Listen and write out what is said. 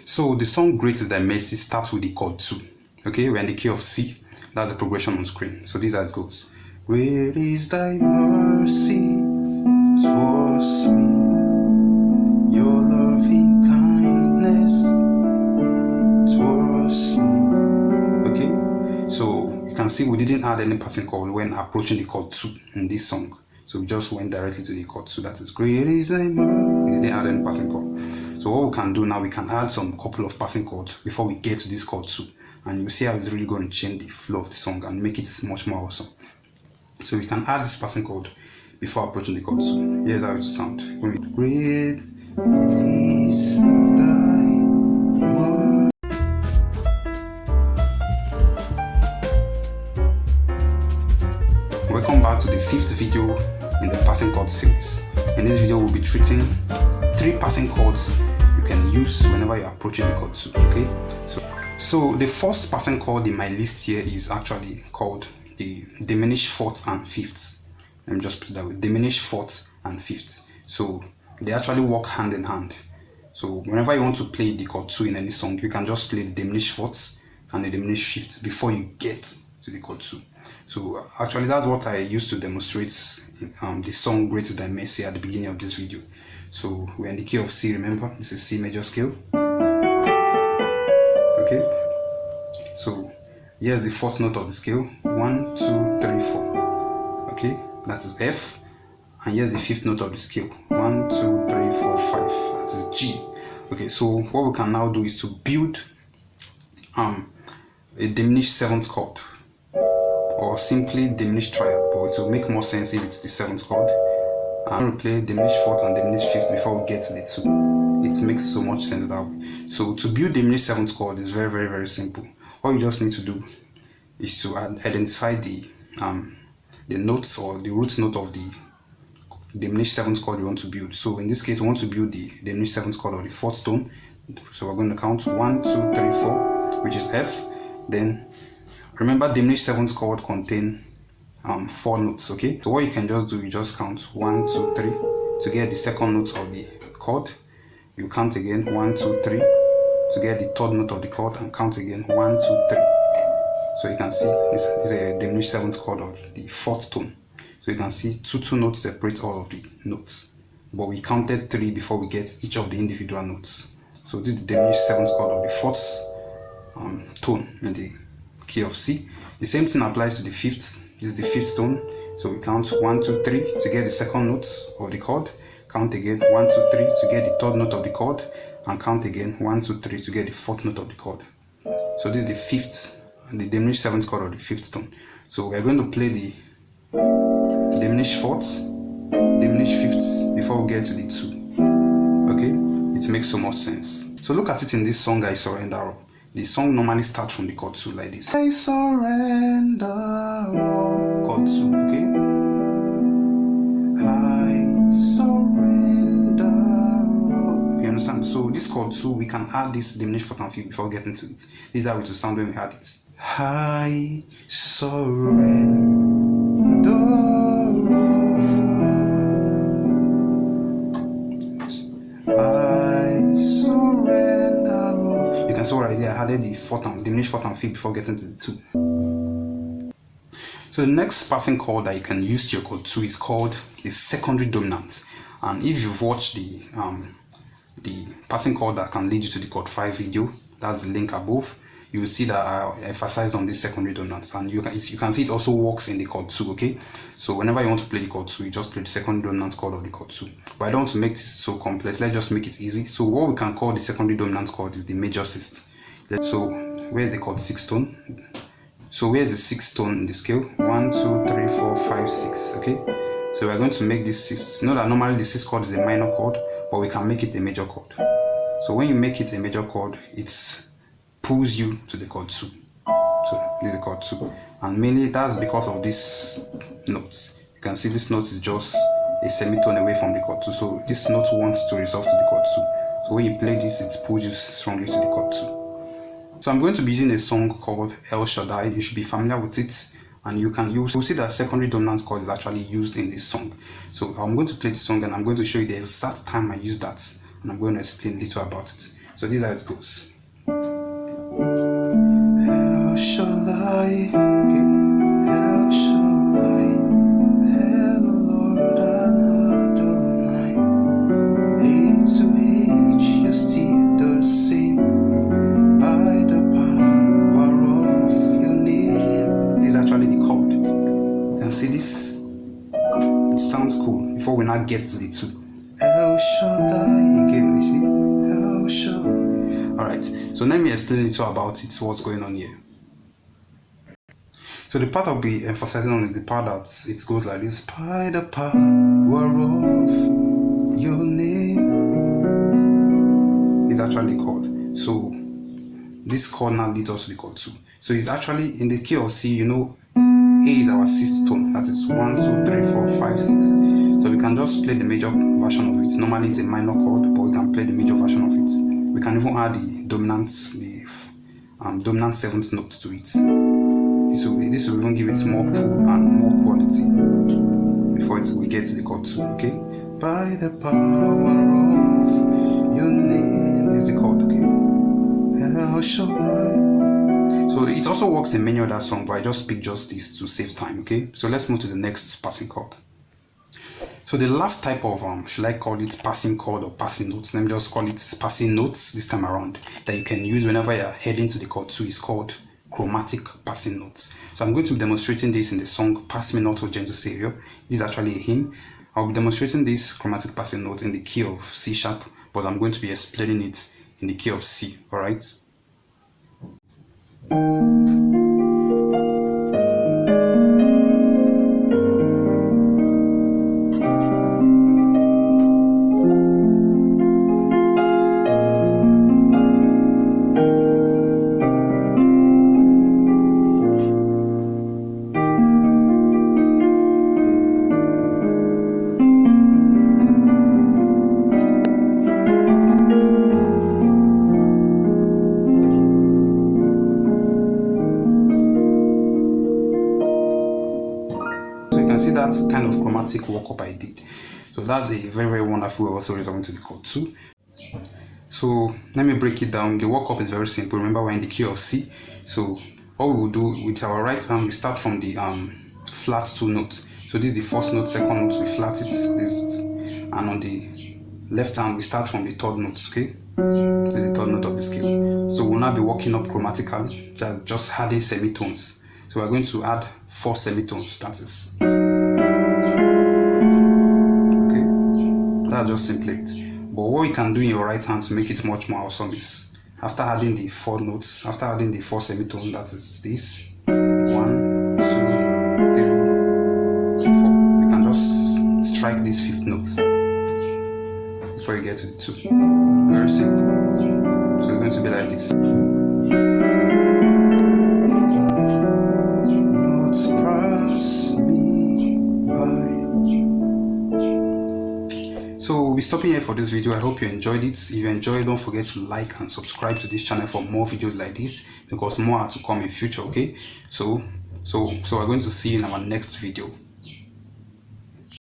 So the song Great is Thy Mercy starts with the chord 2. Okay, we're in the key of C. That's the progression on screen. So this is how it goes. Great is thy mercy towards me, your loving kindness towards me. Okay, so you can see we didn't add any passing chord when approaching the chord 2 in this song. So we just went directly to the chord 2. That is great is thy mercy. We didn't add any passing chord. So what we can do now, we can add some couple of passing chords before we get to this chord 2. And you see how it's really going to change the flow of the song and make it much more awesome. So we can add this passing chord before approaching the chord 2. Here's how it will sound. Great is thy mercy. Welcome back to the 5th video in the passing chord series. In this video, we'll be treating 3 passing chords you can use whenever you're approaching the chord 2. Okay, so the first passing chord in my list here is actually called the diminished 4th and 5th. Let me just put it that way: diminished 4th and 5th. So they actually work hand in hand. So whenever you want to play the chord 2 in any song, you can just play the diminished 4th and the diminished 5th before you get to the chord 2. So actually that's what I used to demonstrate the song Great is Thy Mercy at the beginning of this video. So we're in the key of C, remember? This is C major scale. Okay, so here's the 4th note of the scale: 1, 2, 3, 4. Okay, that is F. And here's the 5th note of the scale: 1, 2, 3, 4, 5. That is G. Okay, so what we can now do is to build a diminished 7th chord, or simply diminished triad, but it will make more sense if it's the 7th chord. I'm going to play diminished 4th and diminished 5th before we get to the 2. It makes so much sense that way. So to build diminished 7th chord is very, very, very simple. All you just need to do is to identify the notes or the root note of the diminished 7th chord you want to build. So in this case, we want to build the diminished 7th chord or the 4th tone. So we're going to count 1, 2, 3, 4, which is F. Then remember, diminished 7th chord contain 4 notes. Okay, so what you can just do, you just count 1, 2, 3 to get the 2nd note of the chord. You count again 1, 2, 3 to get the 3rd note of the chord, and count again 1, 2, 3. So you can see this is a diminished 7th chord of the 4th tone. So you can see two notes separate all of the notes, but we counted 3 before we get each of the individual notes. So this is the diminished 7th chord of the 4th tone in the key of C. The same thing applies to the 5th. This is the 5th tone. So we count 1, 2, 3 to get the 2nd note of the chord. Count again 1, 2, 3 to get the 3rd note of the chord, and count again 1, 2, 3 to get the 4th note of the chord. So this is the 5th, the diminished 7th chord of the 5th tone. So we're going to play the diminished 4th, diminished 5th before we get to the 2. Okay, it makes so much sense. So look at it in this song, I Surrender All. The song normally starts from the chord 2 like this: I surrender all. Chord 2, okay? I surrender all. You understand? So this chord 2, we can add this diminished 4th and 5th before getting to it. This is how it will sound when we add it. I surrender all. I surrender all. You can see right there, I added the diminished 4th and 5th before getting to the 2. So the next passing chord that you can use to your chord 2 is called the secondary dominant. And if you've watched the passing chord that can lead you to the chord 5 video, that's the link above, you will see that I emphasized on this secondary dominant, and you can see it also works in the chord 2. Okay, so whenever you want to play the chord 2, you just play the secondary dominant chord of the chord 2. But I don't want to make this so complex. Let's just make it easy. So what we can call the secondary dominant chord is the major 6th. So where's the chord 6 tone? So where's the 6th tone in the scale? 1, 2, 3, 4, 5, 6. Okay, so we're going to make this 6. Know that normally the 6th chord is a minor chord, but we can make it a major chord. So when you make it a major chord, it pulls you to the chord 2. So this is the chord 2, and mainly that's because of this note. You can see this note is just a semitone away from the chord 2. So this note wants to resolve to the chord 2. So when you play this, it pulls you strongly to the chord 2. So I'm going to be using a song called El Shaddai. You should be familiar with it, and you'll see that secondary dominant chord is actually used in this song. So I'm going to play the song, and I'm going to show you the exact time I use that, and I'm going to explain a little about it. So this is how it goes. How shall I? Okay. How shall I? Hello, Lord and Adonai. A to H, you're still the same. By the power of your name. This is actually the chord. You can see this. It sounds cool. Before we now get to the 2. El Shaddai again, you see? El Shaddai. Alright, so let me explain a little about it, what's going on here. So the part I'll be emphasizing on is the part that it goes like this. By the power of your name. Is actually the chord. So this chord now leads us to the chord 2. So it's actually in the key of C, you know, A is our 6th tone. That is 1, 2, 3, 4, 5, 6. So we can just play the major version of it. Normally it's a minor chord, but we can play the major version of it. We can even add the dominant 7th note to it. This will even give it more pull and more quality before we get to the chord 2. Okay. By the power of your name. This is the chord. Okay. How shall I? So it also works in many other songs, but I just picked just this to save time. Okay. So let's move to the next passing chord. So the last type of should I call it passing chord or passing notes? Let me just call it passing notes this time around, that you can use whenever you're heading to the chord 2. Is called chromatic passing notes. So I'm going to be demonstrating this in the song Pass Me Not, O Gentle Savior. This is actually a hymn. I'll be demonstrating this chromatic passing note in the key of C sharp, but I'm going to be explaining it in the key of C. Alright. See that kind of chromatic work up I did. So that's a very, very wonderful way also resolving to the chord 2. So let me break it down. The work up is very simple. Remember, we're in the key of C. So what we will do with our right hand, we start from the flat 2 notes. So this is the first note, second note, we flat it, this, and on the left hand we start from the 3rd note. Okay, this is the 3rd note of the scale. So we'll now be working up chromatically, just adding semitones. So we're going to add 4 semitones. That is. That's just simply it. But what you can do in your right hand to make it much more awesome is, after adding the 4 notes, after adding the 4 semitones, that is this 1, 2, 3, 4. You can just strike this 5th note before you get to the 2. Very simple. So it's going to be like this. Not pass me by. So we'll be stopping here for this video. I hope you enjoyed it. If you enjoyed, don't forget to like and subscribe to this channel for more videos like this, because more are to come in future. Okay, so we're going to see you in our next video.